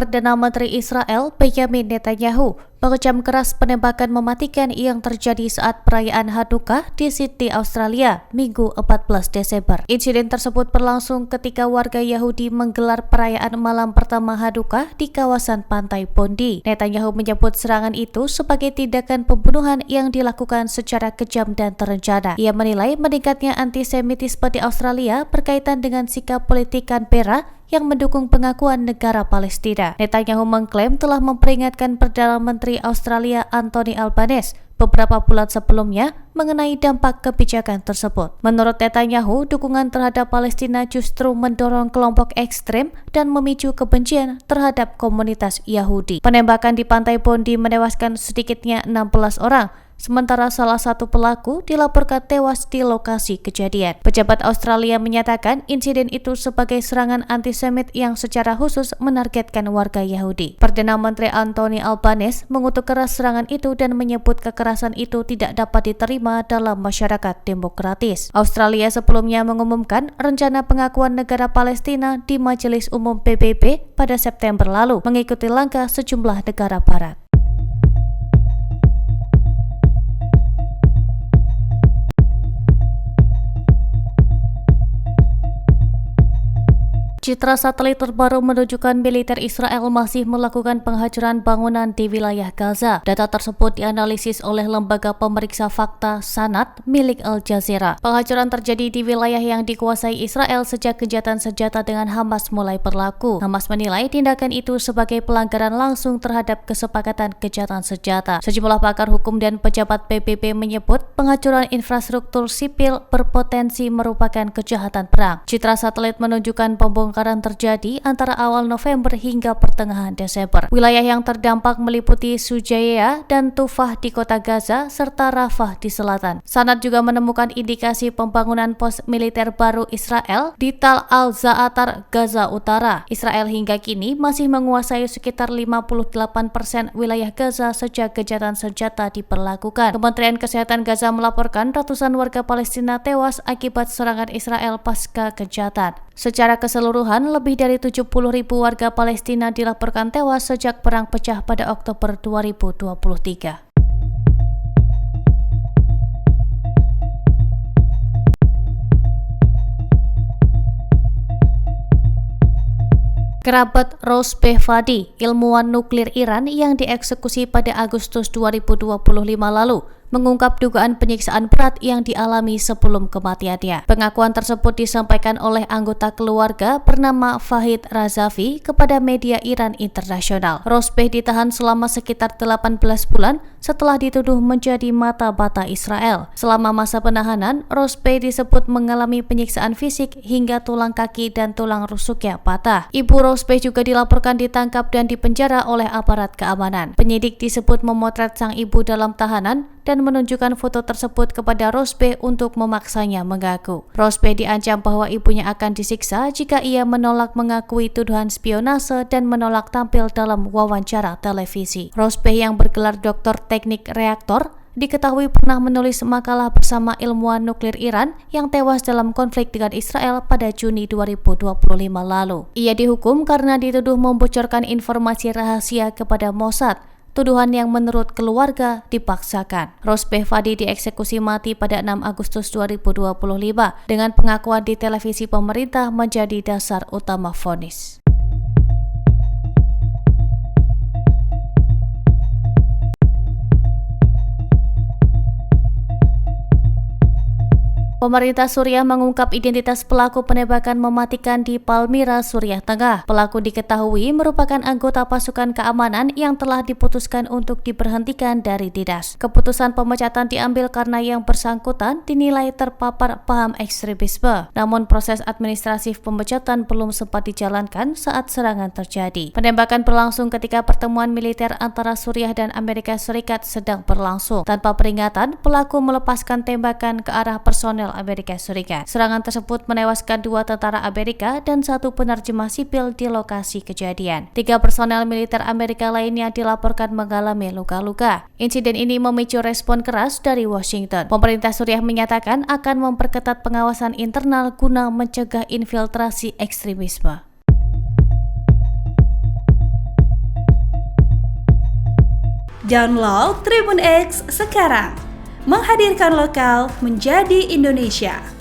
Perdana Menteri Israel Benjamin Netanyahu mengecam keras penembakan mematikan yang terjadi saat perayaan Hanukkah di Sydney, Australia, Minggu 14 Desember. Insiden tersebut berlangsung ketika warga Yahudi menggelar perayaan malam pertama Hanukkah di kawasan pantai Bondi. Netanyahu menyebut serangan itu sebagai tindakan pembunuhan yang dilakukan secara kejam dan terencana. Ia menilai meningkatnya antisemitisme di Australia berkaitan dengan sikap politik Canberra yang mendukung pengakuan negara Palestina. Netanyahu mengklaim telah memperingatkan Perdana Menteri Australia Anthony Albanese beberapa bulan sebelumnya mengenai dampak kebijakan tersebut. Menurut Netanyahu, dukungan terhadap Palestina justru mendorong kelompok ekstrem dan memicu kebencian terhadap komunitas Yahudi. Penembakan di pantai Bondi menewaskan sedikitnya 16 orang, sementara salah satu pelaku dilaporkan tewas di lokasi kejadian. Pejabat Australia menyatakan insiden itu sebagai serangan antisemit yang secara khusus menargetkan warga Yahudi. Perdana Menteri Anthony Albanese mengutuk keras serangan itu dan menyebut kekerasan itu tidak dapat diterima dalam masyarakat demokratis. Australia sebelumnya mengumumkan rencana pengakuan negara Palestina di Majelis Umum PBB pada September lalu, mengikuti langkah sejumlah negara barat. Citra satelit terbaru menunjukkan militer Israel masih melakukan penghancuran bangunan di wilayah Gaza. Data tersebut dianalisis oleh lembaga pemeriksa fakta Sanad milik Al Jazeera. Penghancuran terjadi di wilayah yang dikuasai Israel sejak kejahatan senjata dengan Hamas mulai berlaku. Hamas menilai tindakan itu sebagai pelanggaran langsung terhadap kesepakatan kejahatan senjata. Sejumlah pakar hukum dan pejabat PBB menyebut penghancuran infrastruktur sipil berpotensi merupakan kejahatan perang. Citra satelit menunjukkan pembongkaran terjadi antara awal November hingga pertengahan Desember. Wilayah yang terdampak meliputi Sujaya dan Tufah di kota Gaza serta Rafah di selatan. Sanad juga menemukan indikasi pembangunan pos militer baru Israel di Tal Al-Za'atar, Gaza Utara. Israel hingga kini masih menguasai sekitar 58% wilayah Gaza sejak kejahatan senjata diberlakukan. Kementerian Kesehatan Gaza melaporkan ratusan warga Palestina tewas akibat serangan Israel pasca kejahatan. Secara keseluruhan, lebih dari 70.000 warga Palestina dilaporkan tewas sejak perang pecah pada Oktober 2023. Kerabat Rose Behfadi, ilmuwan nuklir Iran yang dieksekusi pada Agustus 2025 lalu, mengungkap dugaan penyiksaan berat yang dialami sebelum kematiannya. Pengakuan tersebut disampaikan oleh anggota keluarga bernama Fahid Razavi kepada media Iran internasional. Rosbeh ditahan selama sekitar 18 bulan setelah dituduh menjadi mata-mata Israel. Selama masa penahanan, Rosbeh disebut mengalami penyiksaan fisik hingga tulang kaki dan tulang rusuknya patah. Ibu Rosbeh juga dilaporkan ditangkap dan dipenjara oleh aparat keamanan. Penyidik disebut memotret sang ibu dalam tahanan dan menunjukkan foto tersebut kepada Rosbeh untuk memaksanya mengaku. Rosbeh diancam bahwa ibunya akan disiksa jika ia menolak mengakui tuduhan spionase dan menolak tampil dalam wawancara televisi. Rosbeh yang bergelar doktor teknik reaktor diketahui pernah menulis makalah bersama ilmuwan nuklir Iran yang tewas dalam konflik dengan Israel pada Juni 2025 lalu. Ia dihukum karena dituduh membocorkan informasi rahasia kepada Mossad, tuduhan yang menurut keluarga dipaksakan. Rose Behfadi dieksekusi mati pada 6 Agustus 2025 dengan pengakuan di televisi pemerintah menjadi dasar utama vonis. Pemerintah Suriah mengungkap identitas pelaku penembakan mematikan di Palmyra, Suriah Tengah. Pelaku diketahui merupakan anggota pasukan keamanan yang telah diputuskan untuk diberhentikan dari dinas. Keputusan pemecatan diambil karena yang bersangkutan dinilai terpapar paham ekstremisme. Namun proses administratif pemecatan belum sempat dijalankan saat serangan terjadi. Penembakan berlangsung ketika pertemuan militer antara Suriah dan Amerika Serikat sedang berlangsung. Tanpa peringatan, pelaku melepaskan tembakan ke arah personel Amerika Serikat. Serangan tersebut menewaskan 2 tentara Amerika dan 1 penerjemah sipil di lokasi kejadian. 3 personel militer Amerika lainnya dilaporkan mengalami luka-luka. Insiden ini memicu respon keras dari Washington. Pemerintah Suriah menyatakan akan memperketat pengawasan internal guna mencegah infiltrasi ekstremisme. Download Tribun X sekarang. Menghadirkan lokal menjadi Indonesia.